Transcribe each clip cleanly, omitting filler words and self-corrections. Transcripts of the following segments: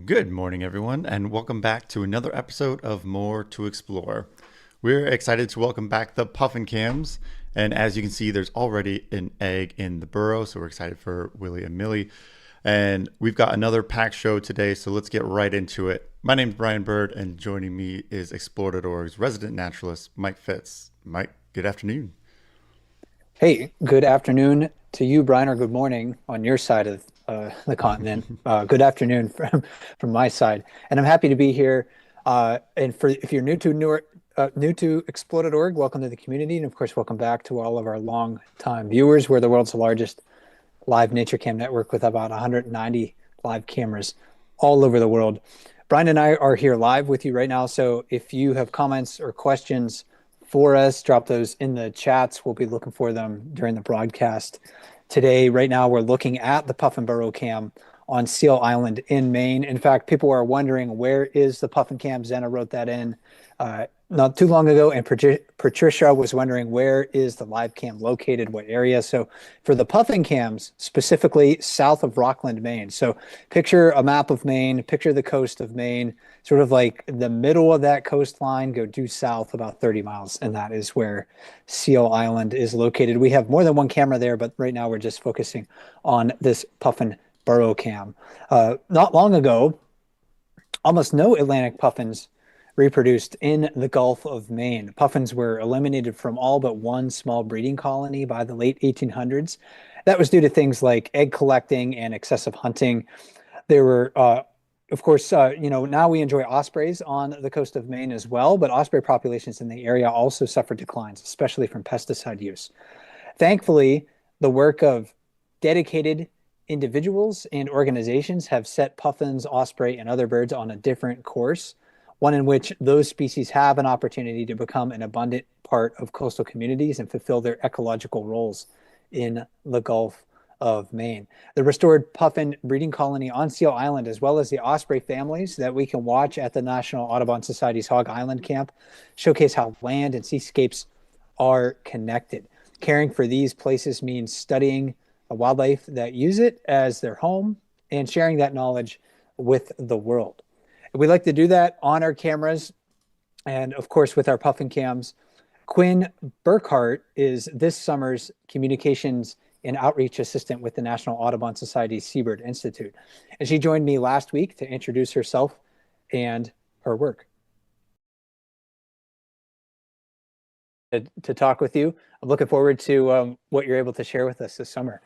Good morning, everyone, and welcome back to another episode of More to Explore. We're excited to welcome back the Puffin cams, and as you can see, there's already an egg in the burrow, so we're excited for Willie and Millie. And we've got another packed show today, so let's get right into it. My name's Brian Bird, and joining me is Explore.org's resident naturalist, Mike Fitz. Mike, good afternoon. Hey, good afternoon to you, Brian, or good morning on your side of the continent. Good afternoon from my side, and I'm happy to be here. And for if you're new to Explode.org, welcome to the community, and of course, welcome back to all of our long-time viewers. We're the world's largest live nature cam network with about 190 live cameras all over the world. Brian and I are here live with you right now, so if you have comments or questions for us, drop those in the chats. We'll be looking for them during the broadcast today. Right now, we're looking at the Puffin Burrow Cam on Seal Island in Maine. In fact, people are wondering, where is the Puffin Cam? Zena wrote that in not too long ago, and Patricia was wondering, where is the live cam located, what area? So for the Puffin Cams, specifically south of Rockland, Maine. So picture a map of Maine, picture the coast of Maine, sort of like the middle of that coastline, go due south about 30 miles, and that is where Seal Island is located. We have more than one camera there, but right now we're just focusing on this Puffin Burrow Cam. Not long ago, almost no Atlantic puffins reproduced in the Gulf of Maine. Puffins were eliminated from all but one small breeding colony by the late 1800s. That was due to things like egg collecting and excessive hunting. There were, of course, now we enjoy ospreys on the coast of Maine as well, but osprey populations in the area also suffered declines, especially from pesticide use. Thankfully, the work of dedicated individuals and organizations have set puffins, osprey, and other birds on a different course, one in which those species have an opportunity to become an abundant part of coastal communities and fulfill their ecological roles in the Gulf of Maine. The restored puffin breeding colony on Seal Island, as well as the osprey families that we can watch at the National Audubon Society's Hog Island camp, showcase how land and seascapes are connected. Caring for these places means studying the wildlife that use it as their home and sharing that knowledge with the world. We like to do that on our cameras and, of course, with our Puffin cams. Quinn Burkhart is this summer's communications and outreach assistant with the National Audubon Society's Seabird Institute. And she joined me last week to introduce herself and her work. To talk with you. I'm looking forward to what you're able to share with us this summer.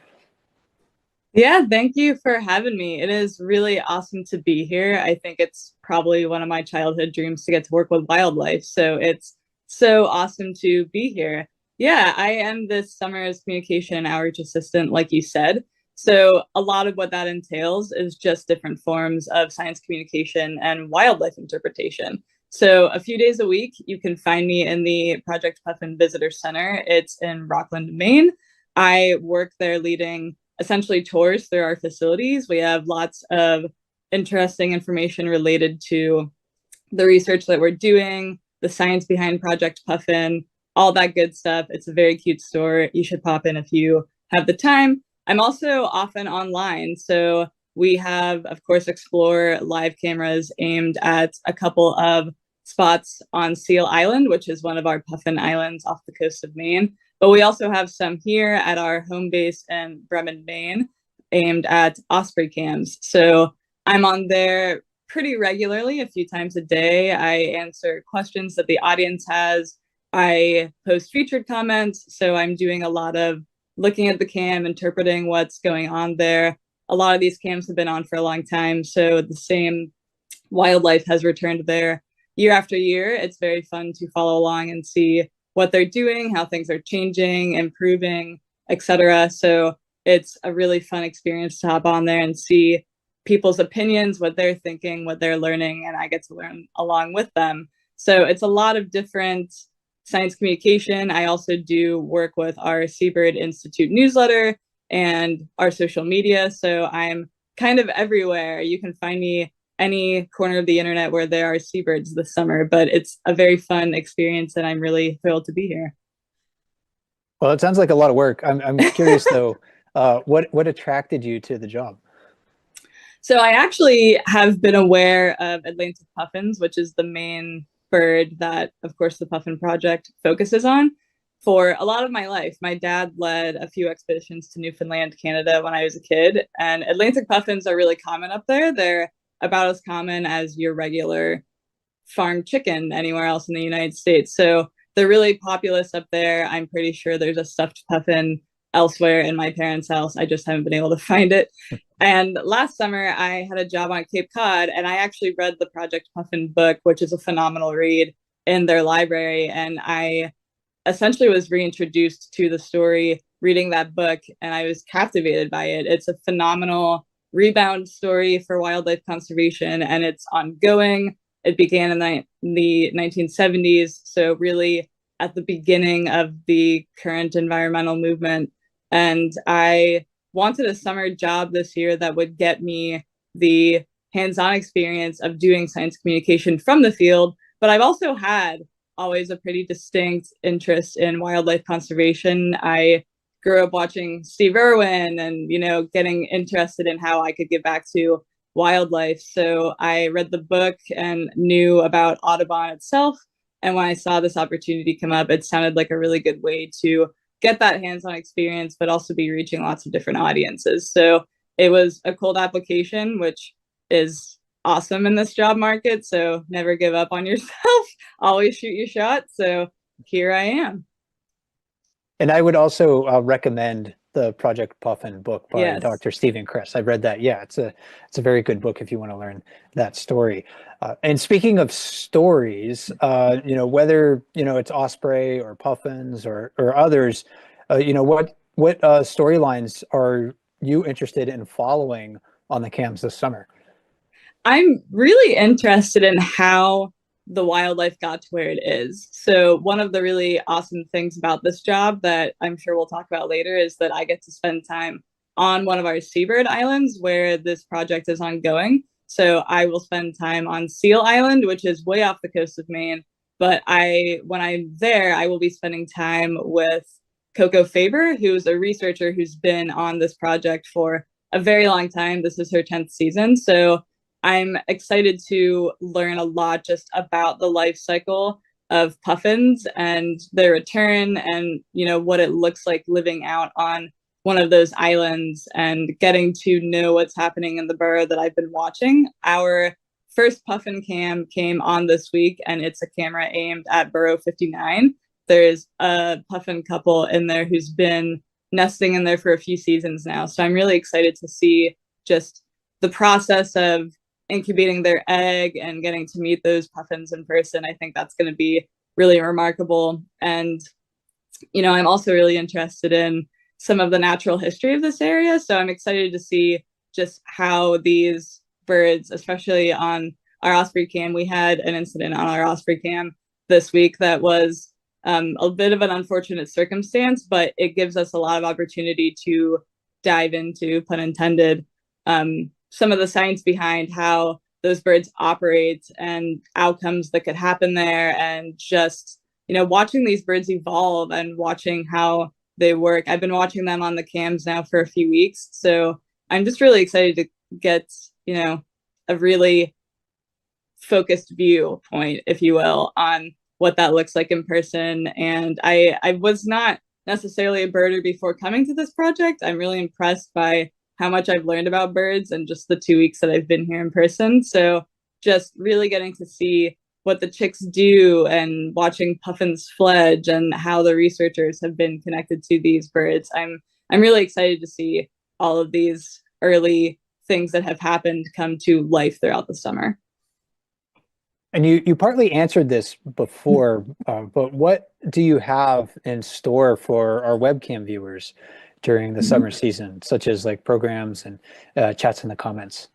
Yeah, thank you for having me. It is really awesome to be here. I think it's probably one of my childhood dreams to get to work with wildlife. So it's so awesome to be here. Yeah, I am this summer's communication and outreach assistant, like you said. So a lot of what that entails is just different forms of science communication and wildlife interpretation. So a few days a week, you can find me in the Project Puffin Visitor Center. It's in Rockland, Maine. I work there leading essentially tours through our facilities. We have lots of interesting information related to the research that we're doing, the science behind Project Puffin, all that good stuff. It's a very cute store. You should pop in if you have the time. I'm also often online. So we have, of course, Explore live cameras aimed at a couple of spots on Seal Island, which is one of our Puffin islands off the coast of Maine. But we also have some here at our home base in Bremen, Maine, aimed at osprey cams. So I'm on there pretty regularly, a few times a day. I answer questions that the audience has. I post featured comments. So I'm doing a lot of looking at the cam, interpreting what's going on there. A lot of these cams have been on for a long time. So the same wildlife has returned there year after year. It's very fun to follow along and see what they're doing, how things are changing, improving, etc. So it's a really fun experience to hop on there and see people's opinions, what they're thinking, what they're learning, and I get to learn along with them. So it's a lot of different science communication. I also do work with our Seabird Institute newsletter and our social media. So I'm kind of everywhere. You can find me any corner of the internet where there are seabirds this summer, but it's a very fun experience and I'm really thrilled to be here. Well, it sounds like a lot of work. I'm curious though, what attracted you to the job? So I actually have been aware of Atlantic puffins, which is the main bird that, of course, the Puffin Project focuses on for a lot of my life. My dad led a few expeditions to Newfoundland, Canada when I was a kid, and Atlantic puffins are really common up there. They're about as common as your regular farm chicken anywhere else in the United States. So they're really populous up there. I'm pretty sure there's a stuffed puffin elsewhere in my parents' house. I just haven't been able to find it. And last summer, I had a job on Cape Cod, and I actually read the Project Puffin book, which is a phenomenal read in their library. And I essentially was reintroduced to the story reading that book, and I was captivated by it. It's a phenomenal rebound story for wildlife conservation, and it's ongoing. It began in the 1970s, so really at the beginning of the current environmental movement. And I wanted a summer job this year that would get me the hands-on experience of doing science communication from the field. But I've also had always a pretty distinct interest in wildlife conservation. I grew up watching Steve Irwin and, getting interested in how I could give back to wildlife. So I read the book and knew about Audubon itself. And when I saw this opportunity come up, it sounded like a really good way to get that hands-on experience, but also be reaching lots of different audiences. So it was a cold application, which is awesome in this job market. So never give up on yourself. Always shoot your shot. So here I am. And I would also recommend the Project Puffin book by Yes. Dr. Stephen Kress. I've read that. Yeah, it's a very good book if you want to learn that story. And speaking of stories, whether it's osprey or puffins or others, what storylines are you interested in following on the cams this summer? I'm really interested in how the wildlife got to where it is. So one of the really awesome things about this job that I'm sure we'll talk about later is that I get to spend time on one of our seabird islands where this project is ongoing. So I will spend time on Seal Island, which is way off the coast of Maine. But when I'm there, I will be spending time with Coco Faber, who's a researcher who's been on this project for a very long time. This is her 10th season. So I'm excited to learn a lot just about the life cycle of puffins and their return and, what it looks like living out on one of those islands and getting to know what's happening in the burrow that I've been watching. Our first puffin cam came on this week, and it's a camera aimed at burrow 59. There's a puffin couple in there who's been nesting in there for a few seasons now. So I'm really excited to see just the process of incubating their egg and getting to meet those puffins in person. I think that's going to be really remarkable. And, I'm also really interested in some of the natural history of this area. So I'm excited to see just how these birds, especially on our osprey cam, we had an incident on our osprey cam this week that was a bit of an unfortunate circumstance, but it gives us a lot of opportunity to dive into, pun intended, some of the science behind how those birds operate and outcomes that could happen there, and just watching these birds evolve and watching how they work. I've been watching them on the cams now for a few weeks, so I'm just really excited to get a really focused viewpoint, if you will, on what that looks like in person. And I was not necessarily a birder before coming to this project. I'm really impressed by how much I've learned about birds in just the 2 weeks that I've been here in person. So just really getting to see what the chicks do and watching puffins fledge and how the researchers have been connected to these birds. I'm really excited to see all of these early things that have happened come to life throughout the summer. And you partly answered this before, but what do you have in store for our webcam viewers during the summer season, such as like programs and chats in the comments?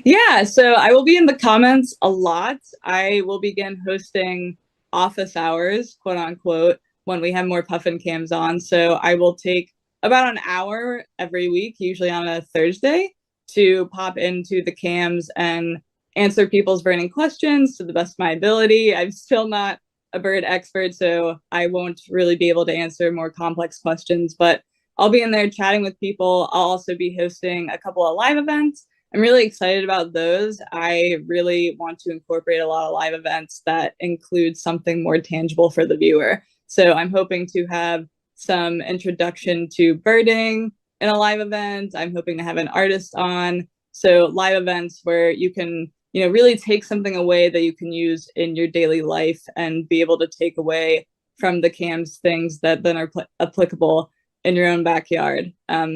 Yeah, so I will be in the comments a lot. I will begin hosting office hours, quote unquote, when we have more puffin cams on. So I will take about an hour every week, usually on a Thursday, to pop into the cams and answer people's burning questions to the best of my ability. I'm still not a bird expert, so I won't really be able to answer more complex questions, but I'll be in there chatting with people. I'll also be hosting a couple of live events. I'm really excited about those. I really want to incorporate a lot of live events that include something more tangible for the viewer. So I'm hoping to have some introduction to birding in a live event. I'm hoping to have an artist on. So live events where you can, really take something away that you can use in your daily life and be able to take away from the cams things that then are applicable in your own backyard.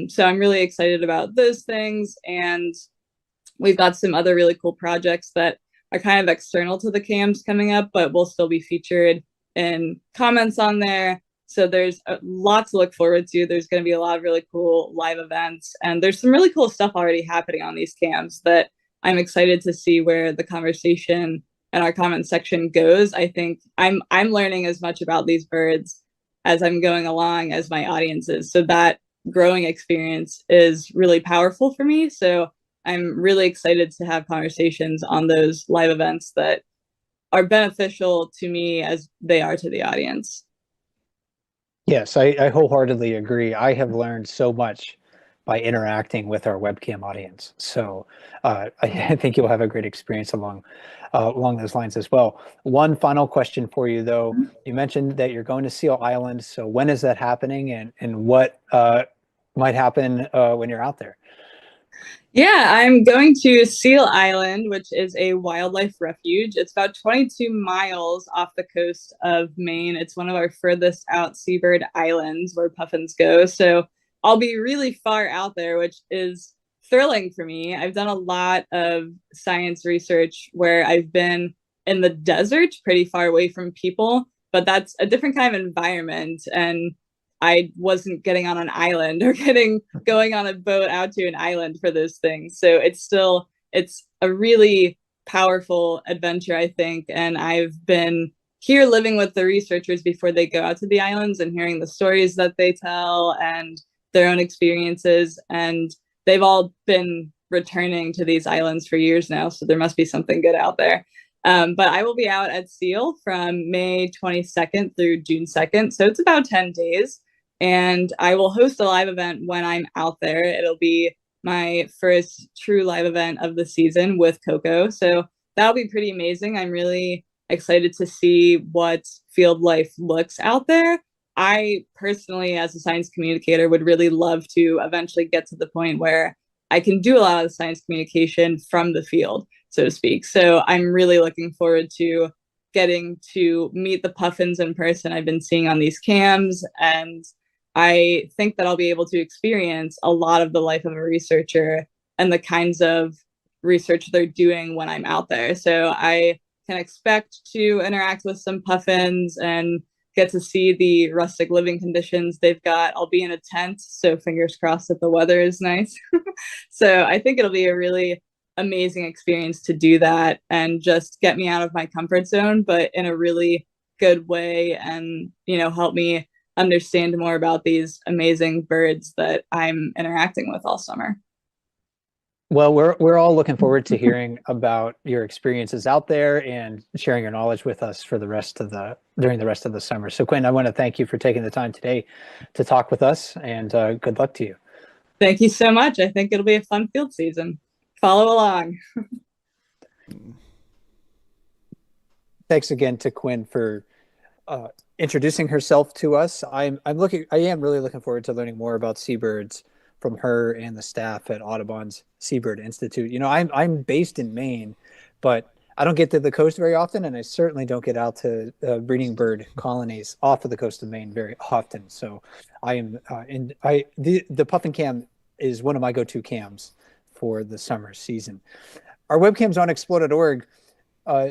So I'm really excited about those things. And we've got some other really cool projects that are kind of external to the cams coming up, but will still be featured in comments on there. So there's a lot to look forward to. There's going to be a lot of really cool live events, and there's some really cool stuff already happening on these cams that I'm excited to see where the conversation and our comment section goes. I think I'm learning as much about these birds as I'm going along as my audience is. So that growing experience is really powerful for me. So I'm really excited to have conversations on those live events that are beneficial to me as they are to the audience. Yes, I wholeheartedly agree. I have learned so much by interacting with our webcam audience. So I think you'll have a great experience along those lines as well. One final question for you, though. You mentioned that you're going to Seal Island. So when is that happening, and what might happen when you're out there? Yeah, I'm going to Seal Island, which is a wildlife refuge. It's about 22 miles off the coast of Maine. It's one of our furthest out seabird islands where puffins go. So I'll be really far out there, which is thrilling for me. I've done a lot of science research where I've been in the desert, pretty far away from people, but that's a different kind of environment. And I wasn't getting on an island or going on a boat out to an island for those things. So it's a really powerful adventure, I think. And I've been here living with the researchers before they go out to the islands and hearing the stories that they tell and their own experiences. And they've all been returning to these islands for years now. So there must be something good out there. But I will be out at Seal from May 22nd through June 2nd. So it's about 10 days. And I will host a live event when I'm out there. It'll be my first true live event of the season with Coco. So that'll be pretty amazing. I'm really excited to see what field life looks out there. I personally, as a science communicator, would really love to eventually get to the point where I can do a lot of the science communication from the field, so to speak. So I'm really looking forward to getting to meet the puffins in person I've been seeing on these cams, and I think that I'll be able to experience a lot of the life of a researcher and the kinds of research they're doing when I'm out there. So I can expect to interact with some puffins and get to see the rustic living conditions they've got. I'll be in a tent, so fingers crossed that the weather is nice. So I think it'll be a really amazing experience to do that and just get me out of my comfort zone, but in a really good way, and help me understand more about these amazing birds that I'm interacting with all summer. Well, we're all looking forward to hearing about your experiences out there and sharing your knowledge with us for during the rest of the summer. So Quinn, I want to thank you for taking the time today to talk with us, and good luck to you. Thank you so much. I think it'll be a fun field season. Follow along. Thanks again to Quinn for introducing herself to us. I am really looking forward to learning more about seabirds from her and the staff at Audubon's Seabird Institute. I'm based in Maine, but I don't get to the coast very often, and I certainly don't get out to breeding bird colonies off of the coast of Maine very often. So the Puffin Cam is one of my go-to cams for the summer season. Our webcams on explore.org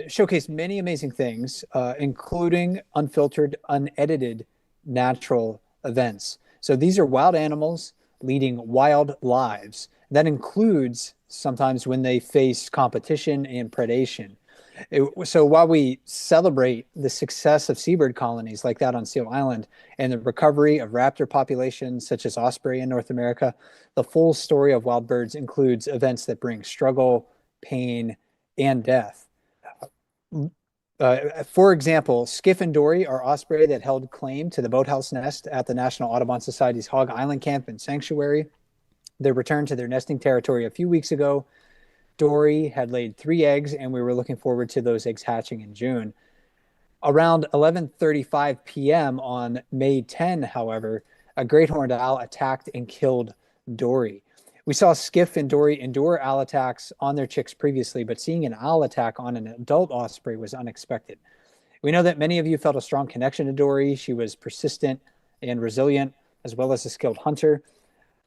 showcase many amazing things, including unfiltered, unedited natural events. So these are wild animals leading wild lives. That includes sometimes when they face competition and predation. So while we celebrate the success of seabird colonies like that on Seal Island and the recovery of raptor populations such as osprey in North America, the full story of wild birds includes events that bring struggle, pain, and death. For example, Skiff and Dory are osprey that held claim to the boathouse nest at the National Audubon Society's Hog Island Camp and Sanctuary. They returned to their nesting territory a few weeks ago, Dory had laid 3 eggs, and we were looking forward to those eggs hatching in June. Around 11:35 p.m. on May 10, however, a great horned owl attacked and killed Dory. We saw Skiff and Dory endure owl attacks on their chicks previously, but seeing an owl attack on an adult osprey was unexpected. We know that many of you felt a strong connection to Dory. She was persistent and resilient, as well as a skilled hunter.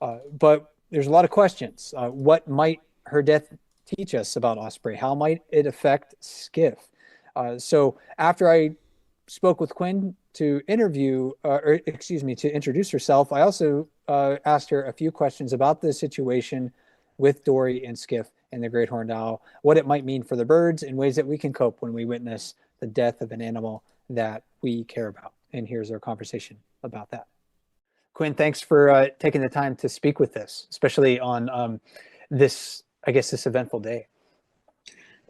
But there's a lot of questions. What might her death teach us about osprey? How might it affect Skiff? So after I spoke with Quinn to to introduce herself, I also asked her a few questions about the situation with Dory and Skiff and the great horned owl, what it might mean for the birds, and ways that we can cope when we witness the death of an animal that we care about. And here's our conversation about that. Quinn, thanks for taking the time to speak with us, especially on this eventful day.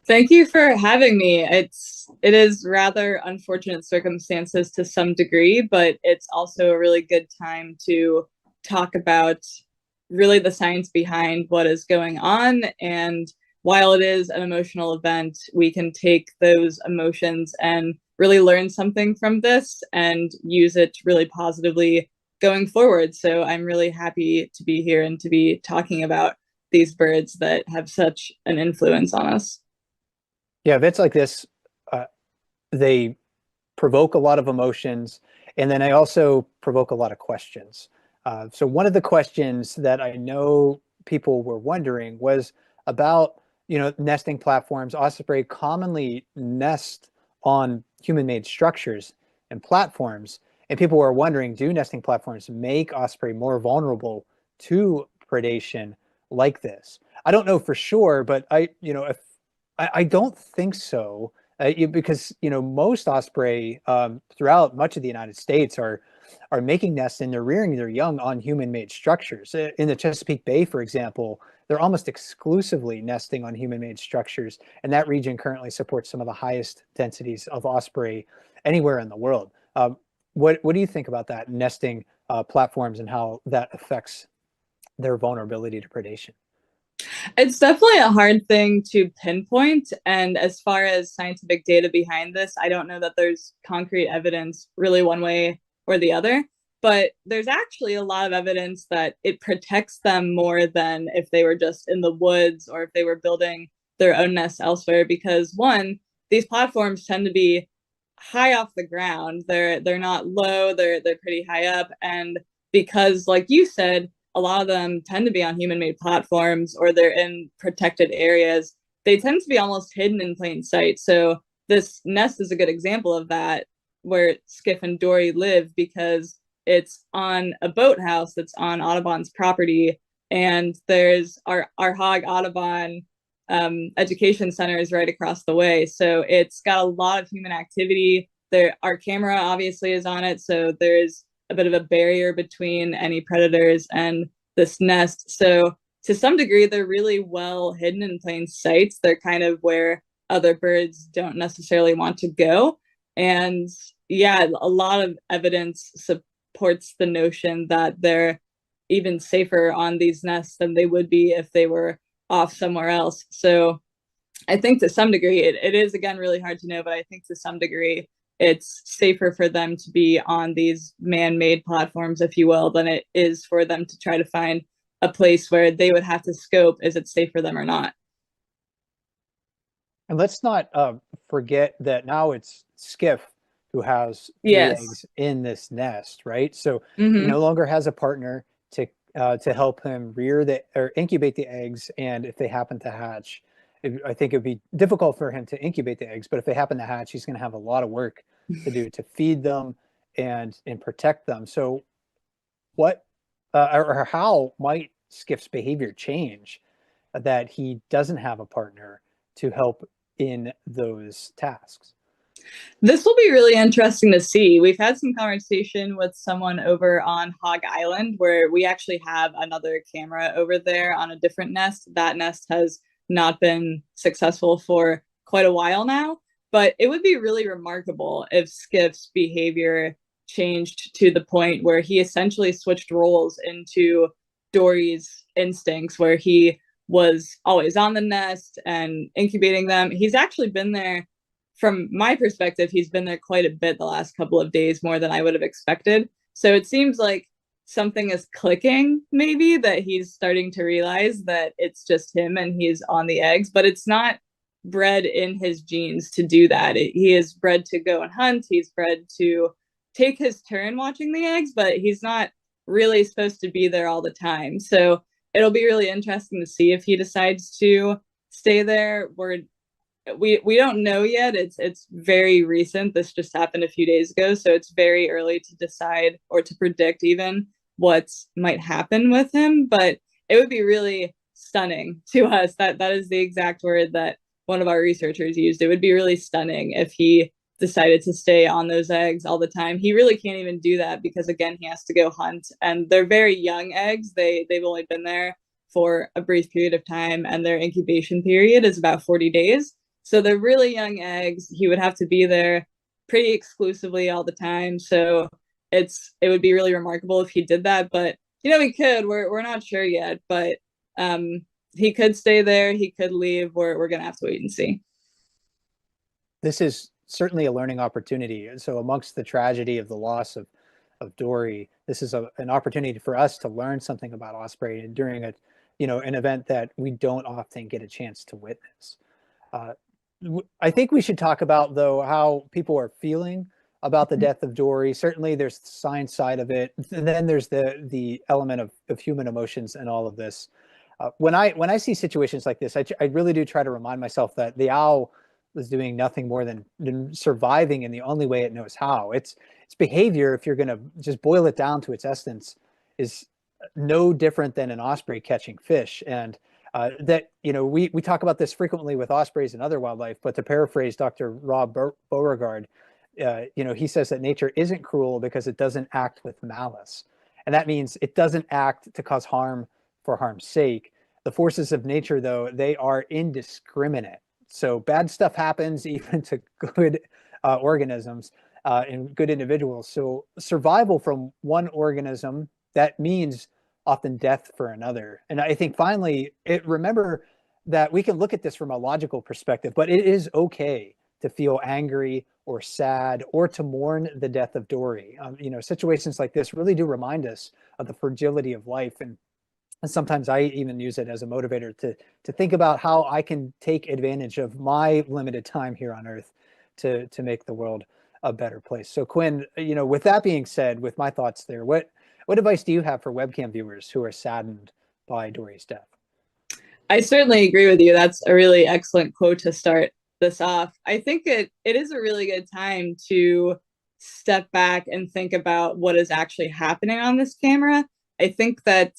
Thank you for having me. It is rather unfortunate circumstances to some degree, but it's also a really good time to talk about really the science behind what is going on. And while it is an emotional event, we can take those emotions and really learn something from this and use it really positively going forward. So I'm really happy to be here and to be talking about these birds that have such an influence on us. Yeah, events like this, they provoke a lot of emotions, and then they also provoke a lot of questions. So one of the questions that I know people were wondering was about, nesting platforms. Osprey commonly nest on human-made structures and platforms, and people were wondering, do nesting platforms make osprey more vulnerable to predation like this? I don't know for sure, but I don't think so, because most osprey throughout much of the United States are making nests, and they're rearing their young on human-made structures. In the Chesapeake Bay, for example, they're almost exclusively nesting on human-made structures, and that region currently supports some of the highest densities of osprey anywhere in the world. What do you think about that, nesting platforms, and how that affects their vulnerability to predation? It's definitely a hard thing to pinpoint. And as far as scientific data behind this, I don't know that there's concrete evidence really one way or the other. But there's actually a lot of evidence that it protects them more than if they were just in the woods or if they were building their own nests elsewhere. Because one, these platforms tend to be high off the ground. They're not low, they're pretty high up. And because, like you said, a lot of them tend to be on human-made platforms or they're in protected areas, they tend to be almost hidden in plain sight. So this nest is a good example of that, where Skiff and Dory live, because it's on a boathouse that's on Audubon's property, and there's our Hog Audubon education center is right across the way. So it's got a lot of human activity. Our camera obviously is on it, so there's a bit of a barrier between any predators and this nest. So to some degree, they're really well hidden in plain sight. They're kind of where other birds don't necessarily want to go. And yeah, a lot of evidence supports the notion that they're even safer on these nests than they would be if they were off somewhere else. So I think to some degree, it is, again, really hard to know, but I think to some degree, it's safer for them to be on these man-made platforms, if you will, than it is for them to try to find a place where they would have to scope, is it safe for them or not? And let's not forget that now it's Skiff who has the Yes. eggs in this nest, right? So he Mm-hmm. no longer has a partner to help him or incubate the eggs, and if they happen to hatch, I think it'd be difficult for him to incubate the eggs, but if they happen to hatch, he's going to have a lot of work to do to feed them and protect them. So what or how might Skiff's behavior change that he doesn't have a partner to help in those tasks? This will be really interesting to see. We've had some conversation with someone over on Hog Island, where we actually have another camera over there on a different nest. That nest has not been successful for quite a while now, but it would be really remarkable if Skiff's behavior changed to the point where he essentially switched roles into Dory's instincts, where he was always on the nest and incubating them. He's actually been there, from my perspective, he's been there quite a bit the last couple of days, more than I would have expected. So it seems like something is clicking, maybe, that he's starting to realize that it's just him and he's on the eggs, but it's not bred in his genes to do that. He is bred to go and hunt. He's bred to take his turn watching the eggs, but he's not really supposed to be there all the time. So it'll be really interesting to see if he decides to stay there. We don't know yet. It's very recent. This just happened a few days ago, so it's very early to decide or to predict even what might happen with him. But it would be really stunning to us. That is the exact word that one of our researchers used. It would be really stunning if he decided to stay on those eggs all the time. He really can't even do that because, again, he has to go hunt, and they're very young eggs. They've only been there for a brief period of time, and their incubation period is about 40 days. So they're really young eggs. He would have to be there pretty exclusively all the time. So it would be really remarkable if he did that. But he could. We're not sure yet. But he could stay there. He could leave. We're gonna have to wait and see. This is certainly a learning opportunity. So amongst the tragedy of the loss of Dory, this is an opportunity for us to learn something about osprey during an event that we don't often get a chance to witness. I think we should talk about, though, how people are feeling about the death of Dory. Certainly there's the science side of it, and then there's the element of human emotions and all of this. When I see situations like this, I really do try to remind myself that the owl was doing nothing more than surviving in the only way it knows how. Its behavior, if you're going to just boil it down to its essence, is no different than an osprey catching fish. And we talk about this frequently with ospreys and other wildlife, but to paraphrase Dr. Rob Beauregard, he says that nature isn't cruel because it doesn't act with malice. And that means it doesn't act to cause harm for harm's sake. The forces of nature, though, they are indiscriminate. So bad stuff happens even to good organisms and good individuals. So survival from one organism, that means often death for another. And I think finally, remember that we can look at this from a logical perspective, but it is okay to feel angry or sad or to mourn the death of Dory. Situations like this really do remind us of the fragility of life. And sometimes I even use it as a motivator to think about how I can take advantage of my limited time here on Earth to make the world a better place. So Quinn, with that being said, with my thoughts there, what advice do you have for webcam viewers who are saddened by Dory's death? I certainly agree with you. That's a really excellent quote to start this off. I think it is a really good time to step back and think about what is actually happening on this camera. I think that,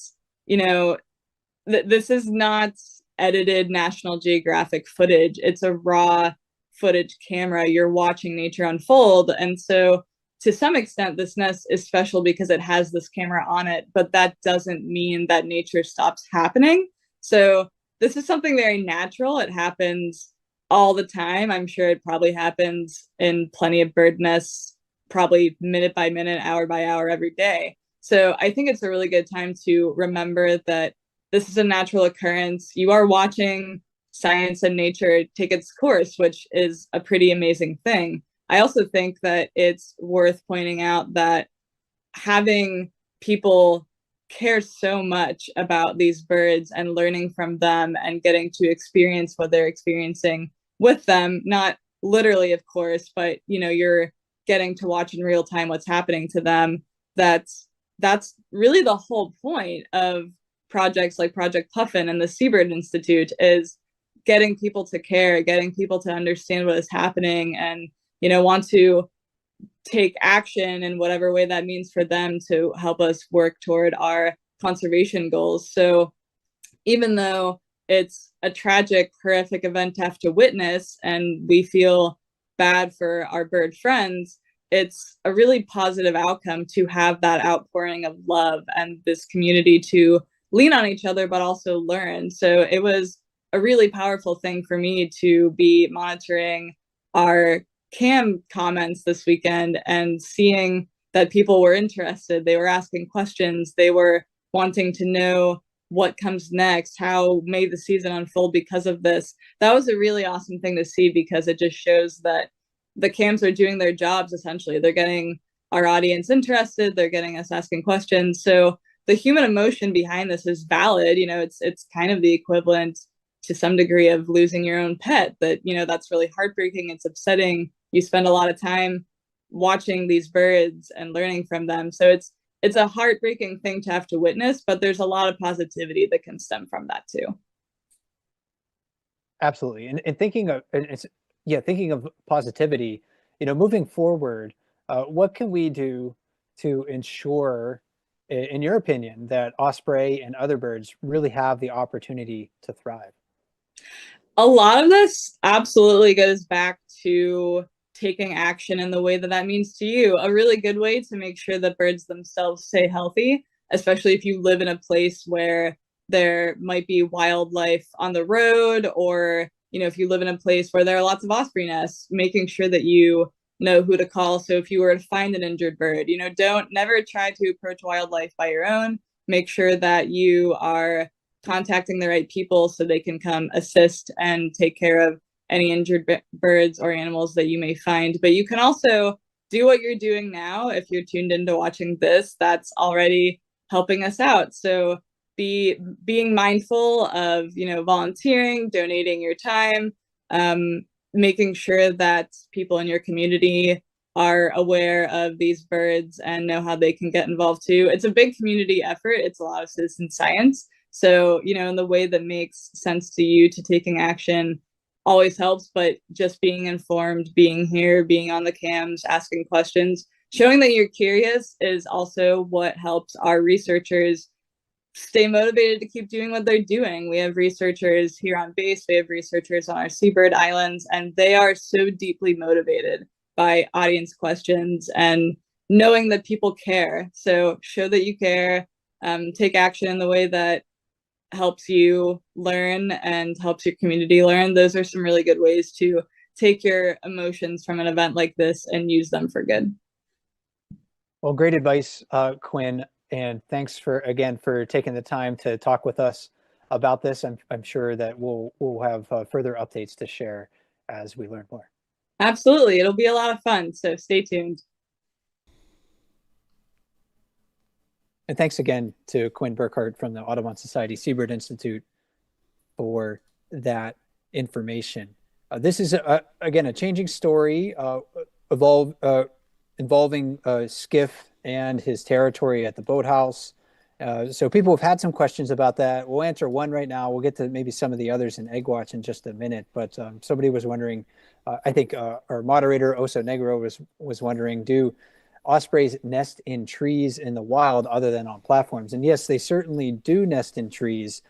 this is not edited National Geographic footage. It's a raw footage camera. You're watching nature unfold. And so to some extent, this nest is special because it has this camera on it, but that doesn't mean that nature stops happening. So this is something very natural. It happens all the time. I'm sure it probably happens in plenty of bird nests, probably minute by minute, hour by hour, every day. So I think it's a really good time to remember that this is a natural occurrence. You are watching science and nature take its course, which is a pretty amazing thing. I also think that it's worth pointing out that having people care so much about these birds and learning from them and getting to experience what they're experiencing with them, not literally, of course, but you're getting to watch in real time what's happening to them. That's really the whole point of projects like Project Puffin and the Seabird Institute, is getting people to care, getting people to understand what is happening, and want to take action in whatever way that means for them to help us work toward our conservation goals. So even though it's a tragic, horrific event to have to witness, and we feel bad for our bird friends, it's a really positive outcome to have that outpouring of love and this community to lean on each other, but also learn. So it was a really powerful thing for me to be monitoring our cam comments this weekend and seeing that people were interested. They were asking questions. They were wanting to know what comes next, how may the season unfold because of this. That was a really awesome thing to see, because it just shows that the cams are doing their jobs. Essentially, they're getting our audience interested, they're getting us asking questions. So the human emotion behind this is valid. It's kind of the equivalent to some degree of losing your own pet. That, that's really heartbreaking, it's upsetting. You spend a lot of time watching these birds and learning from them. So it's a heartbreaking thing to have to witness, but there's a lot of positivity that can stem from that too. Absolutely. And thinking of positivity, moving forward, what can we do to ensure, in your opinion, that osprey and other birds really have the opportunity to thrive? A lot of this absolutely goes back to taking action in the way that means to you. A really good way to make sure that birds themselves stay healthy, especially if you live in a place where there might be wildlife on the road, or if you live in a place where there are lots of osprey nests, making sure that you know who to call. So if you were to find an injured bird, don't never try to approach wildlife by your own. Make sure that you are contacting the right people so they can come assist and take care of any injured birds or animals that you may find. But you can also do what you're doing now. If you're tuned into watching this, that's already helping us out. So being mindful of, volunteering, donating your time, making sure that people in your community are aware of these birds and know how they can get involved too. It's a big community effort. It's a lot of citizen science. So, in the way that makes sense to you, to taking action always helps, but just being informed, being here, being on the cams, asking questions, showing that you're curious is also what helps our researchers stay motivated to keep doing what they're doing. We have researchers here on base, we have researchers on our seabird islands, and they are so deeply motivated by audience questions and knowing that people care. So show that you care, take action in the way that helps you learn and helps your community learn. Those are some really good ways to take your emotions from an event like this and use them for good. Well, great advice, Quinn. And thanks for taking the time to talk with us about this. I'm sure that we'll have further updates to share as we learn more. Absolutely. It'll be a lot of fun. So stay tuned. And thanks again to Quinn Burkhardt from the Audubon Society Seabird Institute for that information. This is, again, a changing story involving Skiff and his territory at the boathouse. So people have had some questions about that. We'll answer one right now. We'll get to maybe some of the others in Egg Watch in just a minute. But somebody was wondering, I think our moderator, Oso Negro, was wondering, do ospreys nest in trees in the wild other than on platforms? And yes, they certainly do nest in trees.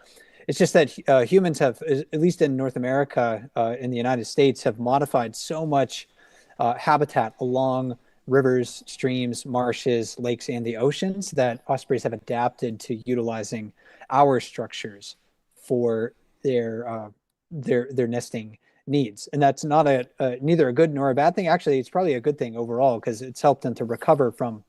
It's just that humans have, at least in North America, in the United States, have modified so much habitat along rivers, streams, marshes, lakes, and the oceans that ospreys have adapted to utilizing our structures for their nesting needs. And that's not neither a good nor a bad thing. Actually, it's probably a good thing overall, because it's helped them to recover from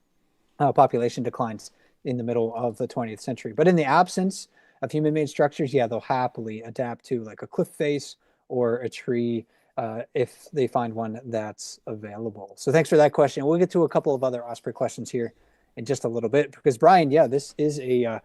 population declines in the middle of the 20th century. But in the absence of human-made structures, yeah, they'll happily adapt to like a cliff face or a tree if they find one that's available. So thanks for that question. We'll get to a couple of other osprey questions here in just a little bit, because Brian, yeah, this is a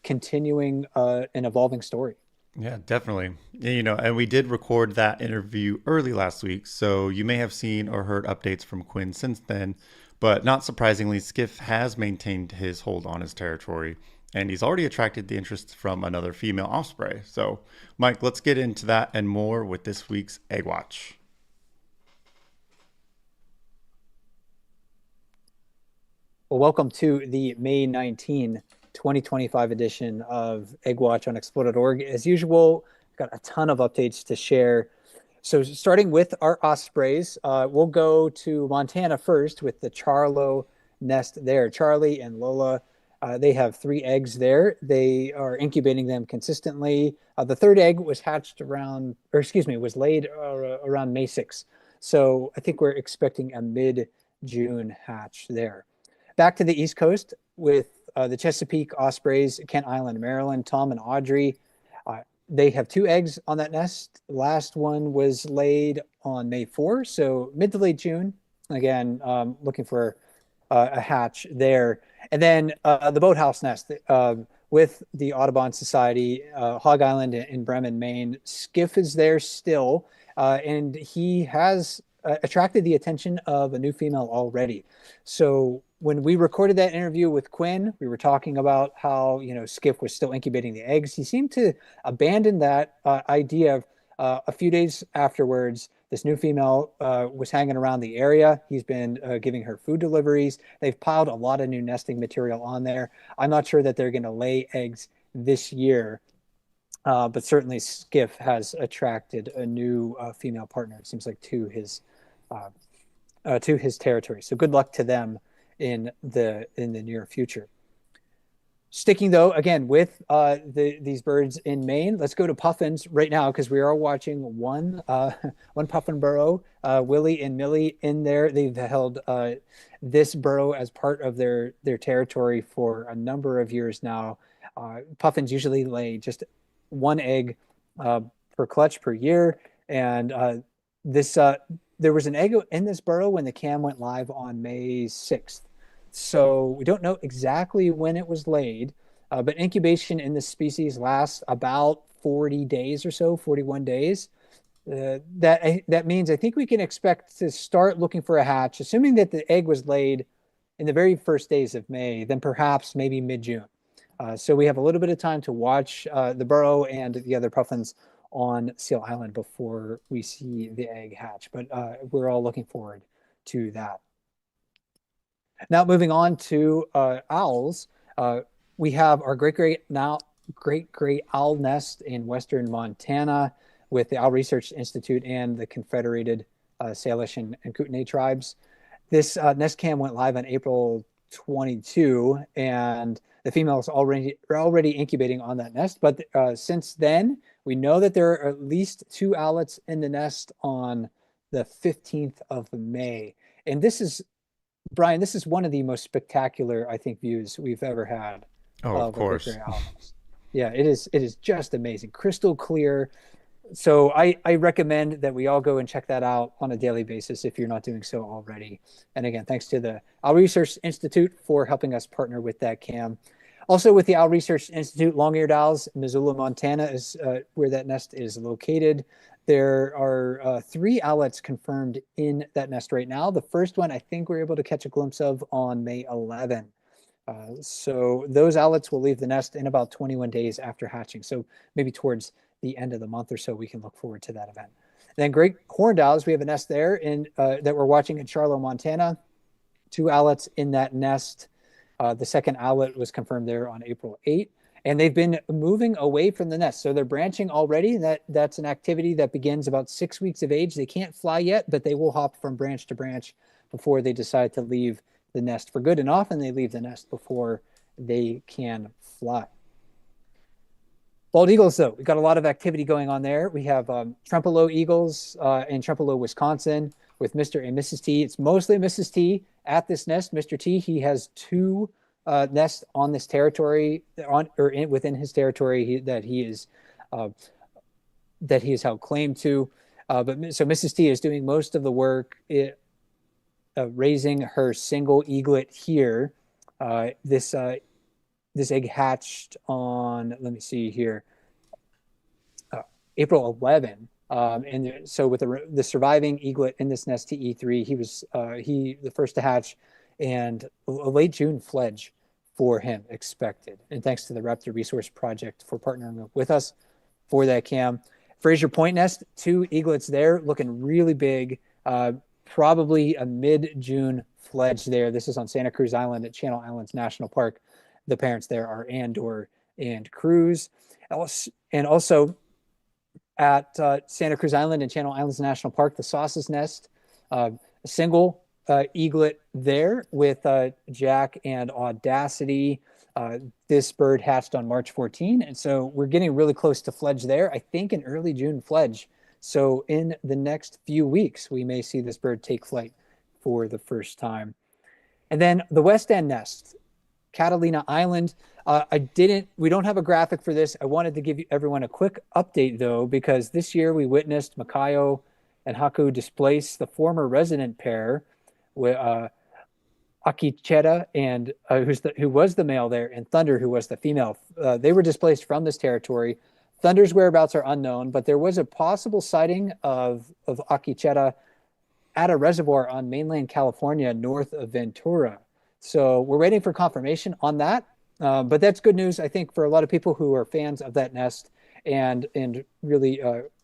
continuing and evolving story. Yeah, definitely. And we did record that interview early last week, so you may have seen or heard updates from Quinn since then. But not surprisingly, Skiff has maintained his hold on his territory, and he's already attracted the interest from another female osprey. So, Mike, let's get into that and more with this week's Egg Watch. Well, welcome to the May 19, 2025 edition of Egg Watch on Explode.org. As usual, got a ton of updates to share. So starting with our ospreys, we'll go to Montana first with the Charlo nest there. Charlie and Lola, they have 3 eggs there. They are incubating them consistently. The 3rd egg was was laid around May 6th. So I think we're expecting a mid-June hatch there. Back to the East Coast with the Chesapeake Ospreys, Kent Island, Maryland, Tom and Audrey. They have 2 eggs on that nest. The last one was laid on May 4, so mid to late June. Again, looking for a hatch there. And then the boathouse nest with the Audubon Society, Hog Island in Bremen, Maine. Skiff is there still, and he has attracted the attention of a new female already. So when we recorded that interview with Quinn, we were talking about how, Skiff was still incubating the eggs. He seemed to abandon that idea a few days afterwards. This new female was hanging around the area. He's been giving her food deliveries. They've piled a lot of new nesting material on there. I'm not sure that they're going to lay eggs this year, but certainly Skiff has attracted a new female partner, it seems like, to his territory. So good luck to them in the near future. Sticking, though, again, with these birds in Maine, let's go to puffins right now, because we are watching one puffin burrow, Willie and Millie, in there. They've held this burrow as part of their territory for a number of years now. Puffins usually lay just 1 egg per clutch per year, and there was an egg in this burrow when the cam went live on May 6th. So we don't know exactly when it was laid, but incubation in this species lasts about 40 days or so, 41 days. That means I think we can expect to start looking for a hatch, assuming that the egg was laid in the very first days of May, then perhaps maybe mid-June. So we have a little bit of time to watch the burrow and the other puffins on Seal Island before we see the egg hatch. But we're all looking forward to that. Now, moving on to owls, we have our great gray owl nest in western Montana with the Owl Research Institute and the Confederated Salish and Kootenai tribes. This nest cam went live on April 22, and the females are already incubating on that nest. But since then, we know that there are at least 2 owlets in the nest on the 15th of May. And this is, Brian, this is one of the most spectacular, I think, views we've ever had. Oh, of course. Yeah, it is just amazing, crystal clear. So I recommend that we all go and check that out on a daily basis if you're not doing so already. And again, thanks to the Owl Research Institute for helping us partner with that cam. Also with the Owl Research Institute, long-eared owls, Missoula, Montana is where that nest is located. There are 3 owlets confirmed in that nest right now. The first one I think we're able to catch a glimpse of on May 11. So those owlets will leave the nest in about 21 days after hatching. So maybe towards the end of the month or so, we can look forward to that event. And then great horned owls, we have a nest there that we're watching in Charlotte, Montana. 2 owlets in that nest. The second owlet was confirmed there on April 8th. And they've been moving away from the nest. So they're branching already. That's an activity that begins about 6 weeks of age. They can't fly yet, but they will hop from branch to branch before they decide to leave the nest for good. And often they leave the nest before they can fly. Bald eagles, though, we've got a lot of activity going on there. We have Trempealeau eagles in Trempealeau, Wisconsin, with Mr. and Mrs. T. It's mostly Mrs. T at this nest. Mr. T, he has 2 nests on this territory, within his territory that he is held claim to. So Mrs. T is doing most of the work, raising her single eaglet here. This egg hatched on, let me see here, April 11. And so with the surviving eaglet in this nest, TE3, he was the first to hatch, and a late June fledge for him expected. And thanks to the Raptor Resource Project for partnering with us for that cam. Fraser Point nest, 2 eaglets there, looking really big. Probably a mid-June fledge there. This is on Santa Cruz Island at Channel Islands National Park. The parents there are Andor and Cruz. And also at Santa Cruz Island and Channel Islands National Park, the Sauce's nest, a single eaglet there with Jack and Audacity. This bird hatched on March 14, and so we're getting really close to fledge there. I think an early June fledge. So in the next few weeks, we may see this bird take flight for the first time. And then the West End nest. Catalina Island. We don't have a graphic for this. I wanted to give everyone a quick update though, because this year we witnessed Makayo and Haku displace the former resident pair with Akicheta and who was the male there, and Thunder, who was the female. They were displaced from this territory. Thunder's whereabouts are unknown, but there was a possible sighting of Akicheta at a reservoir on mainland California north of Ventura. So we're waiting for confirmation on that. But that's good news, I think, for a lot of people who are fans of that nest and really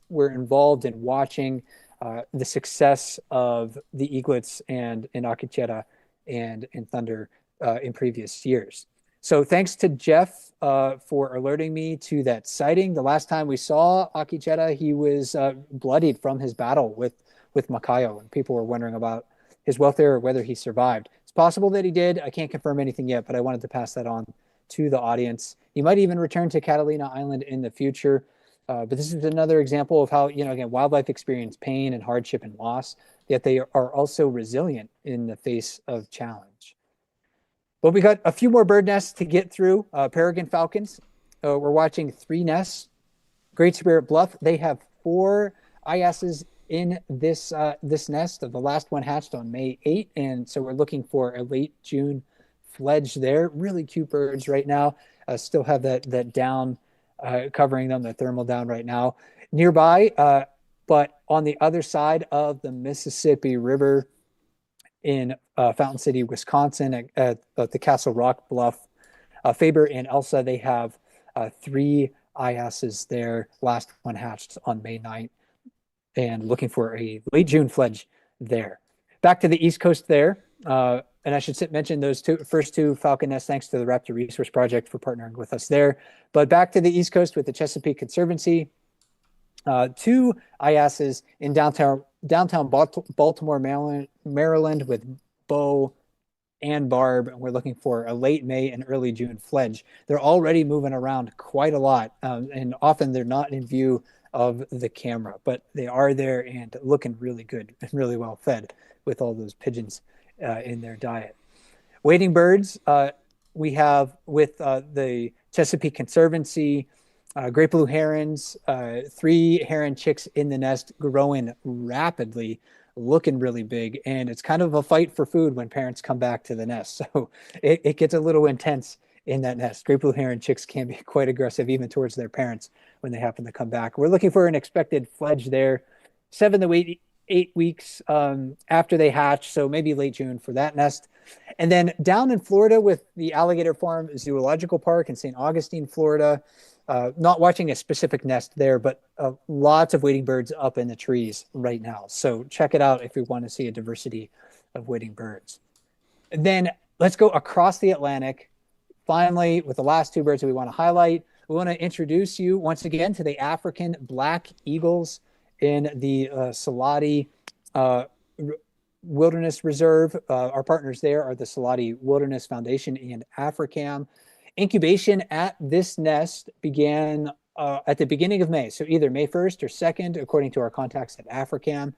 were involved in watching the success of the eaglets and Akicheta and Thunder in previous years. So thanks to Jeff for alerting me to that sighting. The last time we saw Akicheta, he was bloodied from his battle with Makayo, and people were wondering about his welfare or whether he survived. It's possible that he did. I can't confirm anything yet, but I wanted to pass that on to the audience. He might even return to Catalina Island in the future. But this is another example of how, again, wildlife experience pain and hardship and loss, yet they are also resilient in the face of challenge. But we got a few more bird nests to get through. Peregrine falcons, we're watching 3 nests. Great Spirit Bluff, they have 4 IASs in this nest. The last one hatched on May 8th, and so we're looking for a late June fledge there. Really cute birds right now. Still have that down covering them, the thermal down right now. Nearby, but on the other side of the Mississippi River in Fountain City, Wisconsin, at the Castle Rock Bluff, Faber and Elsa, they have 3 IASs there. Last one hatched on May 9th, and looking for a late June fledge there. Back to the East Coast there. And I should mention those first two falcon nests, thanks to the Raptor Resource Project for partnering with us there. But back to the East Coast with the Chesapeake Conservancy. 2 IASs in downtown Baltimore, Maryland with Bo and Barb. And we're looking for a late May and early June fledge. They're already moving around quite a lot. And often they're not in view of the camera, but they are there and looking really good and really well fed with all those pigeons in their diet. Wading birds, we have with the Chesapeake Conservancy, great blue herons, 3 heron chicks in the nest, growing rapidly, looking really big, and it's kind of a fight for food when parents come back to the nest. So it gets a little intense in that nest. Great blue heron chicks can be quite aggressive even towards their parents when they happen to come back. We're looking for an expected fledge there, 7 to 8 weeks after they hatch, so maybe late June for that nest. And then down in Florida with the Alligator Farm Zoological Park in St. Augustine, Florida, not watching a specific nest there, but lots of wading birds up in the trees right now. So check it out if you want to see a diversity of wading birds. And then let's go across the Atlantic. Finally, with the last 2 birds that we want to highlight, we want to introduce you once again to the African black eagles in the Salati Wilderness Reserve. Our partners there are the Salati Wilderness Foundation and Africam. Incubation at this nest began at the beginning of May, so either May 1st or 2nd, according to our contacts at Africam.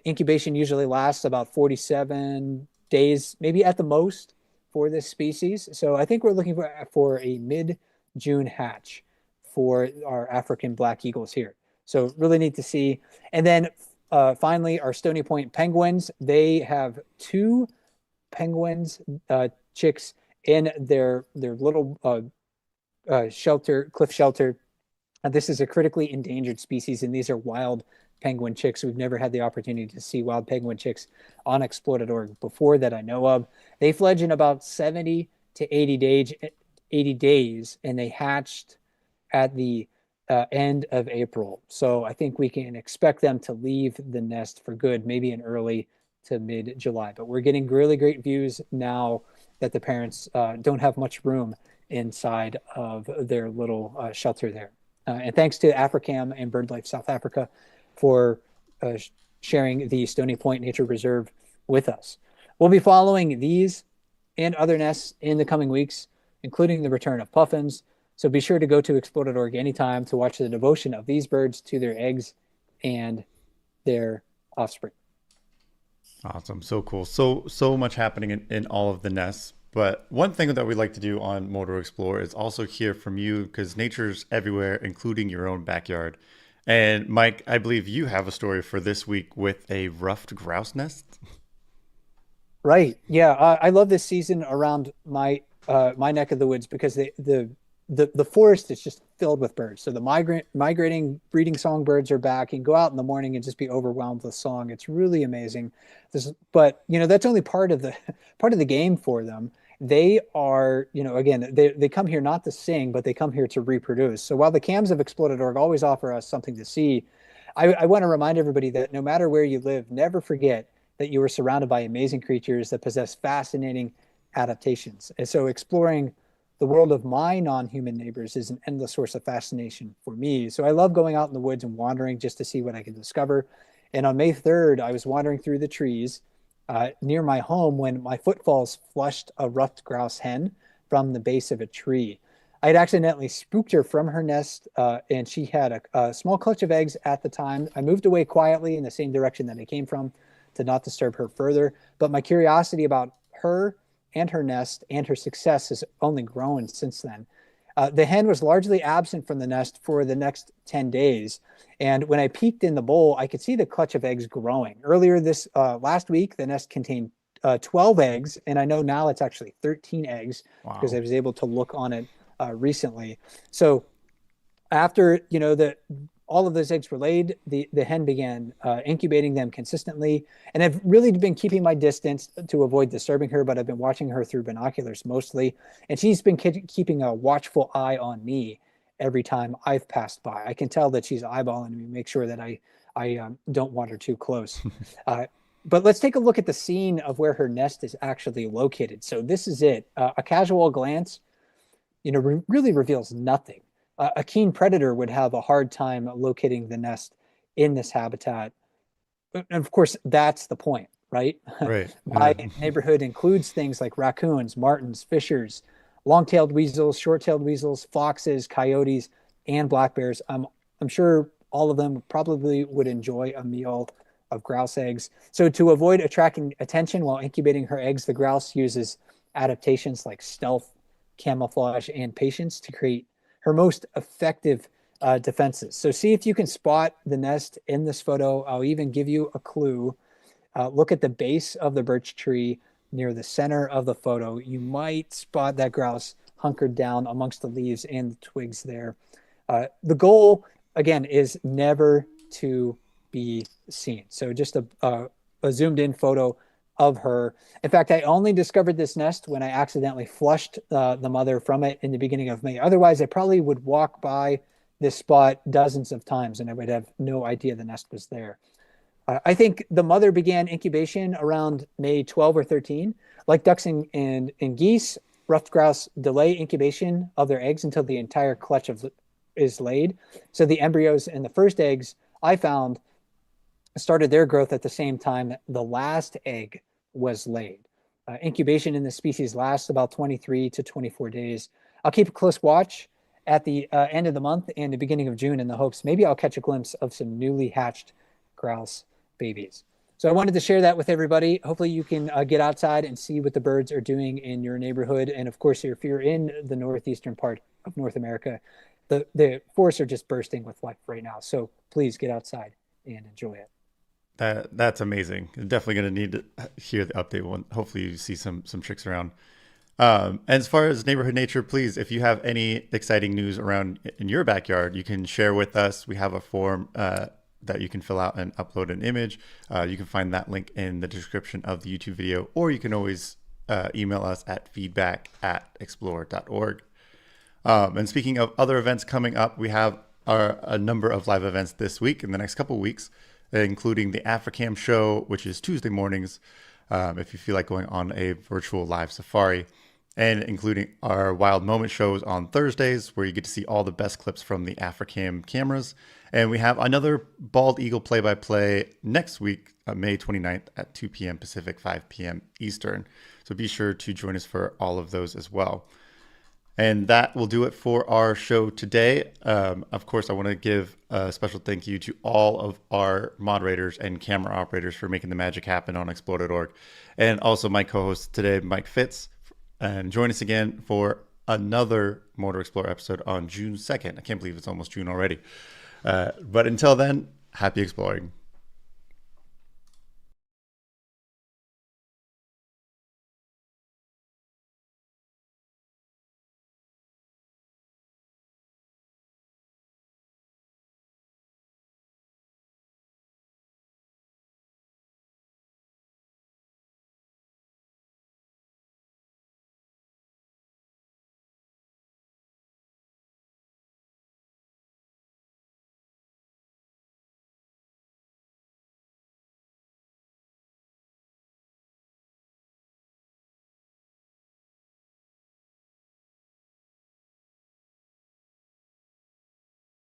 Incubation usually lasts about 47 days, maybe at the most, for this species. So I think we're looking for a mid-June hatch for our African black eagles here. So really neat to see. And then finally, our Stony Point penguins. They have 2 penguins chicks in their little cliff shelter. This is a critically endangered species, and these are wild penguin chicks. We've never had the opportunity to see wild penguin chicks on Explorator before that I know of. They fledge in about 70 to 80 days, and they hatched at the end of April. So I think we can expect them to leave the nest for good, maybe in early to mid-July. But we're getting really great views now that the parents don't have much room inside of their little shelter there. And thanks to Africam and BirdLife South Africa for sharing the Stony Point Nature Reserve with us. We'll be following these and other nests in the coming weeks, including the return of puffins. So be sure to go to Explore.org anytime to watch the devotion of these birds to their eggs and their offspring. Awesome. So cool. So much happening in all of the nests. But one thing that we like to do on Motor Explore is also hear from you because nature's everywhere, including your own backyard. And Mike, I believe you have a story for this week with a ruffed grouse nest. Right. Yeah. I love this season around my neck of the woods because the forest is just filled with birds. So the migrating breeding songbirds are back. You can go out in the morning and just be overwhelmed with song. It's really amazing. But that's only part of the part of the game for them. They are, again, they come here not to sing, but they come here to reproduce. So while the cams of Exploded.org always offer us something to see, I want to remind everybody that no matter where you live, never forget that you are surrounded by amazing creatures that possess fascinating adaptations. And so exploring the world of my non-human neighbors is an endless source of fascination for me. So I love going out in the woods and wandering just to see what I can discover. And on May 3rd, I was wandering through the trees near my home when my footfalls flushed a ruffed grouse hen from the base of a tree. I had accidentally spooked her from her nest, and she had a small clutch of eggs at the time. I moved away quietly in the same direction that I came from to not disturb her further. But my curiosity about her and her nest and her success has only grown since then. The hen was largely absent from the nest for the next 10 days. And when I peeked in the bowl, I could see the clutch of eggs growing. Earlier this last week, the nest contained 12 eggs. And I know now it's actually 13 eggs because I Wow. was able to look on it recently. So after, all of those eggs were laid, the hen began incubating them consistently. And I've really been keeping my distance to avoid disturbing her, but I've been watching her through binoculars mostly. And she's been keeping a watchful eye on me every time I've passed by. I can tell that she's eyeballing me, make sure that I don't want her too close. But let's take a look at the scene of where her nest is actually located. So this is it. A casual glance, really reveals nothing. A keen predator would have a hard time locating the nest in this habitat. And of course, that's the point, right? Right. My neighborhood includes things like raccoons, martens, fishers, long-tailed weasels, short-tailed weasels, foxes, coyotes, and black bears. I'm sure all of them probably would enjoy a meal of grouse eggs. So to avoid attracting attention while incubating her eggs, the grouse uses adaptations like stealth, camouflage, and patience to create her most effective defenses. So see if you can spot the nest in this photo. I'll even give you a clue. Look at the base of the birch tree near the center of the photo. You might spot that grouse hunkered down amongst the leaves and the twigs there. The goal, again, is never to be seen. So just a zoomed in photo of her. In fact, I only discovered this nest when I accidentally flushed the mother from it in the beginning of May. Otherwise, I probably would walk by this spot dozens of times and I would have no idea the nest was there. I think the mother began incubation around May 12 or 13. Like ducks and geese, ruffed grouse delay incubation of their eggs until the entire clutch is laid. So the embryos and the first eggs I found started their growth at the same time that the last egg was laid. Incubation in this species lasts about 23 to 24 days. I'll keep a close watch at the end of the month and the beginning of June in the hopes maybe I'll catch a glimpse of some newly hatched grouse babies. So I wanted to share that with everybody. Hopefully you can get outside and see what the birds are doing in your neighborhood. And of course, if you're in the northeastern part of North America, the forests are just bursting with life right now. So please get outside and enjoy it. That's amazing. Definitely going to need to hear the update one. Hopefully you see some chicks around. And as far as neighborhood nature, please, if you have any exciting news around in your backyard, you can share with us. We have a form that you can fill out and upload an image. You can find that link in the description of the YouTube video, or you can always email us at feedback@explore.org. And speaking of other events coming up, we have a number of live events this week in the next couple of weeks, including the AfriCam show, which is Tuesday mornings, if you feel like going on a virtual live safari, and including our Wild Moment shows on Thursdays, where you get to see all the best clips from the AfriCam cameras. And we have another Bald Eagle play-by-play next week, May 29th at 2 p.m. Pacific, 5 p.m. Eastern. So be sure to join us for all of those as well. And that will do it for our show today. Of course, I want to give a special thank you to all of our moderators and camera operators for making the magic happen on Explore.org. And also my co-host today, Mike Fitz, And join us again for another More to Explore episode on June 2nd. I can't believe it's almost June already. But until then, happy exploring.